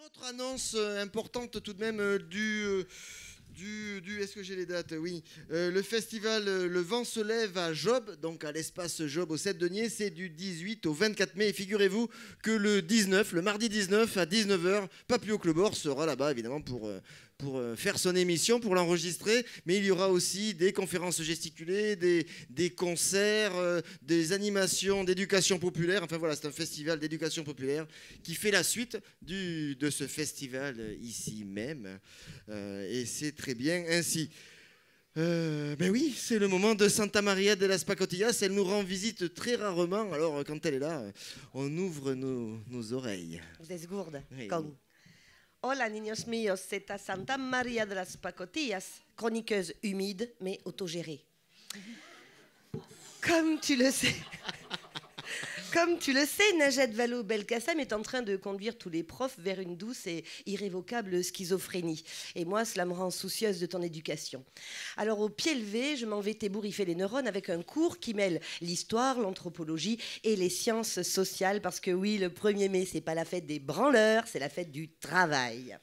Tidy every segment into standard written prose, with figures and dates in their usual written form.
autre annonce importante tout de même est-ce que j'ai les dates? Oui. Le festival Le Vent se lève à Job, donc à l'espace Job au 7-Denier, c'est du 18 au 24 mai. Et figurez-vous que le mardi 19 à 19h, Papillot Clebord sera là-bas évidemment pour faire son émission, pour l'enregistrer. Mais il y aura aussi des conférences gesticulées, des concerts, des animations d'éducation populaire. Enfin voilà, c'est un festival d'éducation populaire qui fait la suite de ce festival ici même. Et c'est très bien ainsi. Ben oui, c'est le moment de Santa Maria de las Pacotillas. Elle nous rend visite très rarement. Alors, quand elle est là, on ouvre nos oreilles. Vous êtes gourde, Oui. con. Hola, niños míos, c'est à Santa Maria de las Pacotillas, chroniqueuse humide mais autogérée. Comme tu le sais, Najat Vallaud-Belkacem est en train de conduire tous les profs vers une douce et irrévocable schizophrénie. Et moi, cela me rend soucieuse de ton éducation. Alors, au pied levé, je m'en vais t'ébouriffer les neurones avec un cours qui mêle l'histoire, l'anthropologie et les sciences sociales. Parce que oui, le 1er mai, c'est pas la fête des branleurs, c'est la fête du travail.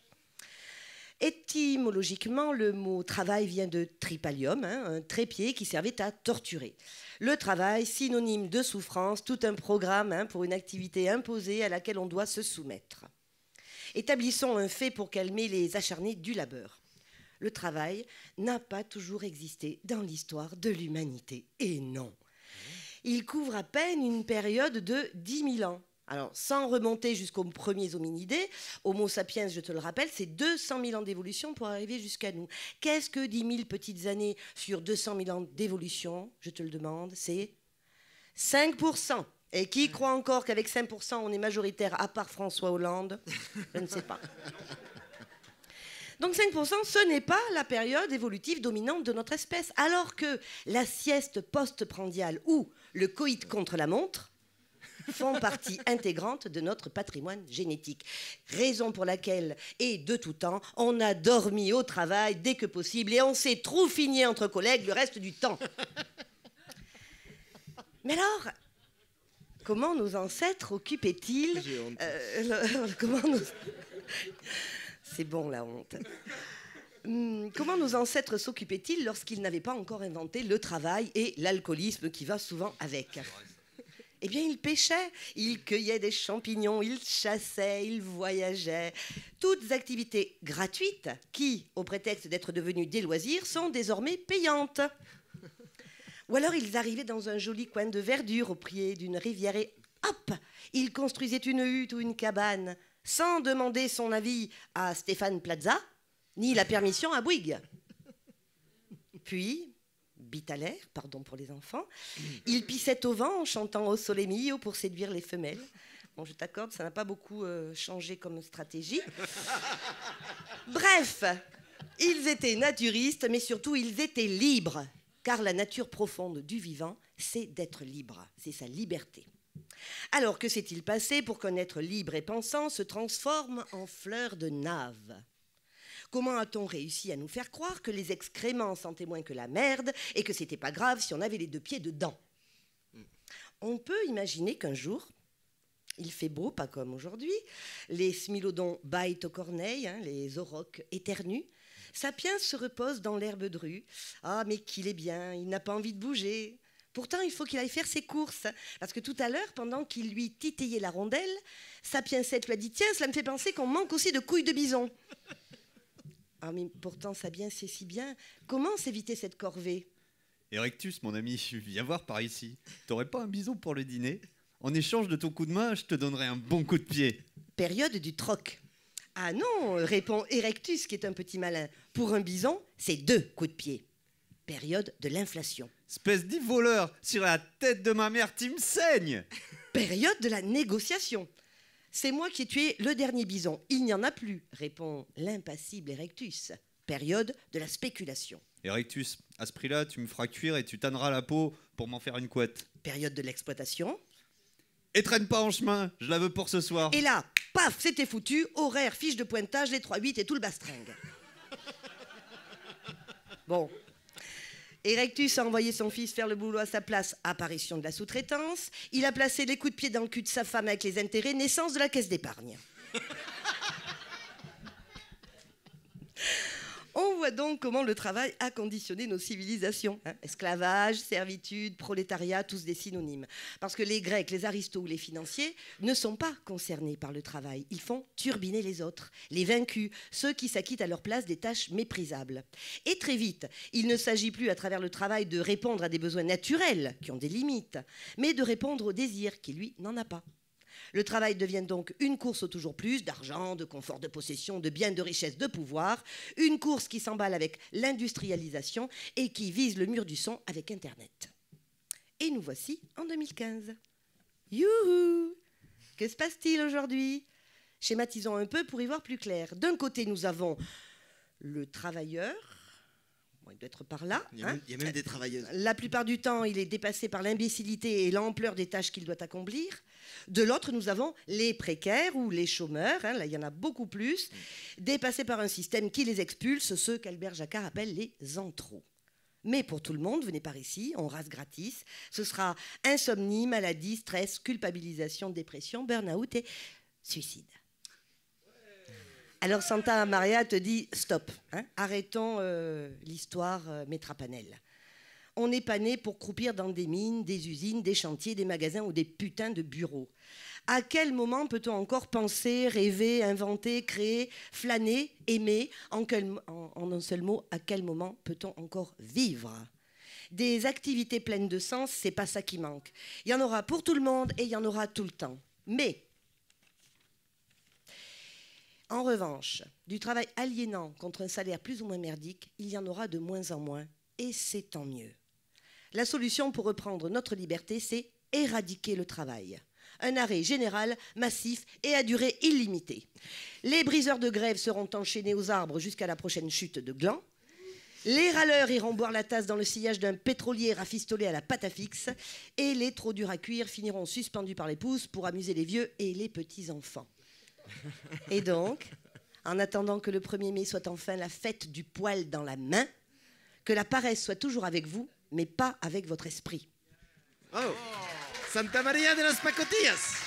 Étymologiquement, le mot travail vient de tripalium, un trépied qui servait à torturer. Le travail, synonyme de souffrance, tout un programme pour une activité imposée à laquelle on doit se soumettre. Établissons un fait pour calmer les acharnés du labeur. Le travail n'a pas toujours existé dans l'histoire de l'humanité. Et non. Il couvre à peine une période de 10 000 ans. Alors, sans remonter jusqu'aux premiers hominidés, Homo sapiens, je te le rappelle, c'est 200 000 ans d'évolution pour arriver jusqu'à nous. Qu'est-ce que 10 000 petites années sur 200 000 ans d'évolution? Je te le demande, c'est 5%. Et qui croit encore qu'avec 5%, on est majoritaire, à part François Hollande? Je ne sais pas. Donc 5%, ce n'est pas la période évolutive dominante de notre espèce. Alors que la sieste post-prandiale ou le coït contre la montre font partie intégrante de notre patrimoine génétique. Raison pour laquelle, et de tout temps, on a dormi au travail dès que possible et on s'est troufiné entre collègues le reste du temps. Mais alors, comment nos ancêtres occupaient-ils C'est bon la honte. Comment nos ancêtres s'occupaient-ils lorsqu'ils n'avaient pas encore inventé le travail et l'alcoolisme qui va souvent avec? Eh bien, ils pêchaient, ils cueillaient des champignons, ils chassaient, ils voyageaient. Toutes activités gratuites qui, au prétexte d'être devenues des loisirs, sont désormais payantes. Ou alors, ils arrivaient dans un joli coin de verdure au pied d'une rivière et hop, ils construisaient une hutte ou une cabane sans demander son avis à Stéphane Plaza, ni la permission à Bouygues. Puis, bite à l'air, pardon pour les enfants, ils pissaient au vent en chantant au sole mio pour séduire les femelles. Bon, je t'accorde, ça n'a pas beaucoup changé comme stratégie. Bref, ils étaient naturistes, mais surtout ils étaient libres, car la nature profonde du vivant, c'est d'être libre, c'est sa liberté. Alors, que s'est-il passé pour qu'un être libre et pensant se transforme en fleur de nave? Comment a-t-on réussi à nous faire croire que les excréments sentaient moins que la merde et que c'était pas grave si on avait les 2 pieds dedans? On peut imaginer qu'un jour, il fait beau, pas comme aujourd'hui, les smilodons bâillent aux corneilles, les aurochs éternuent, Sapiens se repose dans l'herbe de rue. Ah, mais qu'il est bien, il n'a pas envie de bouger. Pourtant, il faut qu'il aille faire ses courses. Parce que tout à l'heure, pendant qu'il lui titillait la rondelle, Sapiens 7 lui a dit « Tiens, cela me fait penser qu'on manque aussi de couilles de bison. » Ah, mais pourtant, Sapiens sait si bien. Comment s'éviter cette corvée? Erectus, mon ami, viens voir par ici. T'aurais pas un bison pour le dîner? En échange de ton coup de main, je te donnerai un bon coup de pied. Période du troc. Ah non, répond Erectus, qui est un petit malin. Pour un bison, c'est 2 coups de pied. Période de l'inflation. Espèce de voleur, sur la tête de ma mère, tu me saignes. Période de la négociation. C'est moi qui ai tué le dernier bison. Il n'y en a plus, répond l'impassible Erectus. Période de la spéculation. Erectus, à ce prix-là, tu me feras cuire et tu tanneras la peau pour m'en faire une couette. Période de l'exploitation. Et traîne pas en chemin, je la veux pour ce soir. Et là, paf, c'était foutu, horaire, fiche de pointage, les 3-8 et tout le bastringue. Bon. Erectus a envoyé son fils faire le boulot à sa place, apparition de la sous-traitance. Il a placé les coups de pied dans le cul de sa femme avec les intérêts, naissance de la caisse d'épargne. voit donc comment le travail a conditionné nos civilisations. Esclavage, servitude, prolétariat, tous des synonymes. Parce que les Grecs, les aristos ou les financiers ne sont pas concernés par le travail. Ils font turbiner les autres, les vaincus, ceux qui s'acquittent à leur place des tâches méprisables. Et très vite, il ne s'agit plus à travers le travail de répondre à des besoins naturels qui ont des limites, mais de répondre au désir qui, lui, n'en a pas. Le travail devient donc une course au toujours plus d'argent, de confort, de possession, de biens, de richesse, de pouvoir. Une course qui s'emballe avec l'industrialisation et qui vise le mur du son avec Internet. Et nous voici en 2015. Youhou! Que se passe-t-il aujourd'hui? Schématisons un peu pour y voir plus clair. D'un côté, nous avons le travailleur. Bon, il doit être par là. Il y a même des travailleuses. La plupart du temps, il est dépassé par l'imbécilité et l'ampleur des tâches qu'il doit accomplir. De l'autre, nous avons les précaires ou les chômeurs, là il y en a beaucoup plus, dépassés par un système qui les expulse, ceux qu'Albert Jacquard appelle les antros. Mais pour tout le monde, venez par ici, on rase gratis. Ce sera insomnie, maladie, stress, culpabilisation, dépression, burn-out et suicide. Alors Santa Maria te dit stop, arrêtons l'histoire Métrapanel. On n'est pas né pour croupir dans des mines, des usines, des chantiers, des magasins ou des putains de bureaux. À quel moment peut-on encore penser, rêver, inventer, créer, flâner, aimer? En un seul mot, à quel moment peut-on encore vivre? Des activités pleines de sens, c'est pas ça qui manque. Il y en aura pour tout le monde et il y en aura tout le temps. Mais, en revanche, du travail aliénant contre un salaire plus ou moins merdique, il y en aura de moins en moins. Et c'est tant mieux. La solution pour reprendre notre liberté, c'est éradiquer le travail. Un arrêt général, massif et à durée illimitée. Les briseurs de grève seront enchaînés aux arbres jusqu'à la prochaine chute de gland. Les râleurs iront boire la tasse dans le sillage d'un pétrolier rafistolé à la pâte à fixe. Et les trop durs à cuire finiront suspendus par les pouces pour amuser les vieux et les petits-enfants. Et donc, en attendant que le 1er mai soit enfin la fête du poil dans la main, que la paresse soit toujours avec vous, mais pas avec votre esprit. Oh, Santa Maria de las Pacotillas.